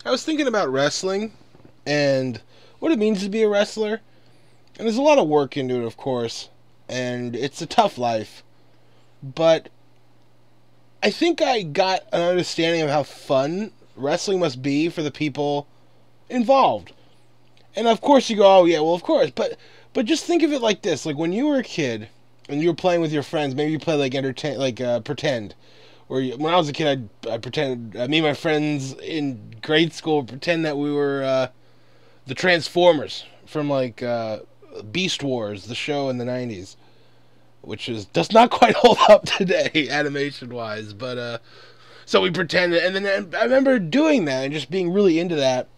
I was thinking about wrestling and what it means to be a wrestler. And there's a lot of work into it, of course. And it's a tough life. But I think I got an understanding of how fun wrestling must be for the people involved. And of course you go, oh yeah, well of course. But just think of it like this: like when you were a kid and you were playing with your friends, maybe you play like pretend. When I was a kid, I pretended. Me and my friends in grade school would pretend that we were the Transformers from Beast Wars, the show in the '90s, which does not quite hold up today, animation wise. But so we pretended, and then I remember doing that and just being really into that,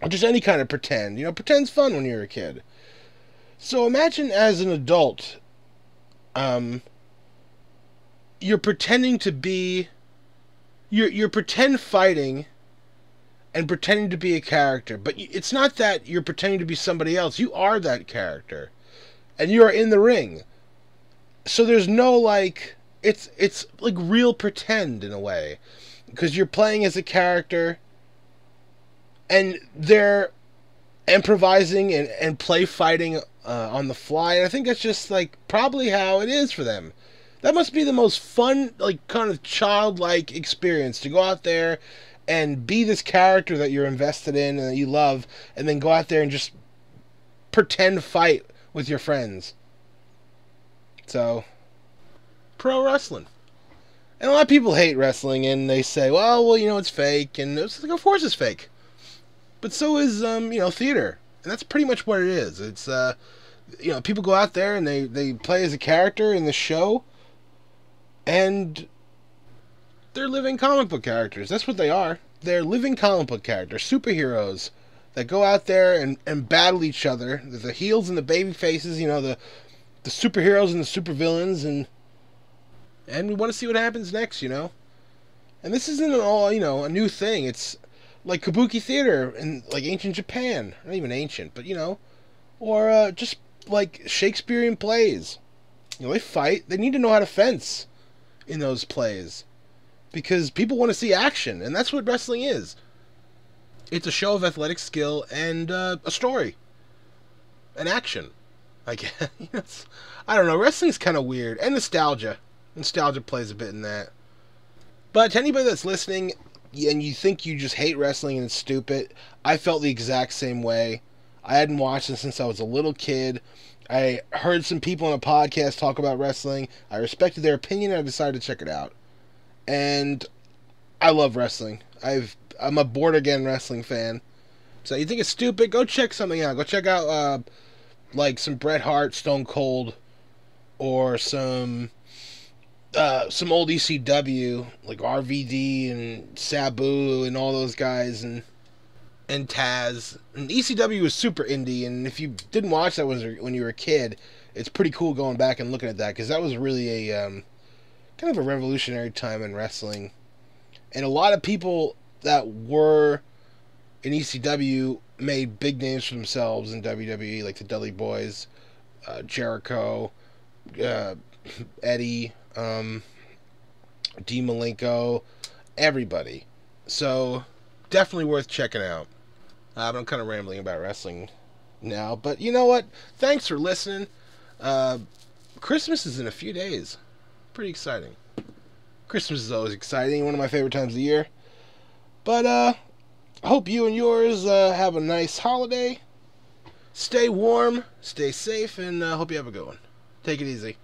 or just any kind of pretend. Pretend's fun when you're a kid. So imagine as an adult, um, you're pretending to be, you're pretend fighting and pretending to be a character, but it's not that you're pretending to be somebody else. You are that character, and you are in the ring. So there's no it's like real pretend in a way, because you're playing as a character, and they're improvising and play fighting on the fly. And I think that's just like probably how it is for them. That must be the most fun, like kind of childlike experience to go out there and be this character that you're invested in and that you love, and then go out there and just pretend fight with your friends. So, pro wrestling. And a lot of people hate wrestling, and they say, well, it's fake, and it's like, of course it's fake. But so is, theater, and that's pretty much what it is. It's, people go out there and they play as a character in the show, and they're living comic book characters. That's what they are. They're living comic book characters, superheroes that go out there and battle each other. The heels and the baby faces, the superheroes and the supervillains, and we want to see what happens next. And this isn't all, a new thing. It's like kabuki theater in like ancient Japan. Not even ancient, but or just like Shakespearean plays. They fight. They need to know how to fence in those plays, because people want to see action, and that's what wrestling is. It's a show of athletic skill and a story, an action. I guess. I don't know. Wrestling's kind of weird, and nostalgia. Nostalgia plays a bit in that. But to anybody that's listening and you think you just hate wrestling and it's stupid, I felt the exact same way. I hadn't watched it since I was a little kid. I heard some people on a podcast talk about wrestling. I respected their opinion and I decided to check it out. And I love wrestling. I'm a born again wrestling fan. So you think it's stupid? Go check something out. Go check out like some Bret Hart, Stone Cold, or some old ECW like RVD and Sabu and all those guys, and Taz. And ECW was super indie, and if you didn't watch that when you were a kid, it's pretty cool going back and looking at that, because that was really a kind of a revolutionary time in wrestling. And a lot of people that were in ECW made big names for themselves in WWE, like the Dudley Boys, Jericho, Eddie, Dean Malenko, everybody. So definitely worth checking out. I'm kind of rambling about wrestling now, but you know what? Thanks for listening. Uh, Christmas is in a few days. Pretty exciting. Christmas is always exciting. One of my favorite times of the year. But I hope you and yours have a nice holiday. Stay warm, stay safe, and hope you have a good one. Take it easy.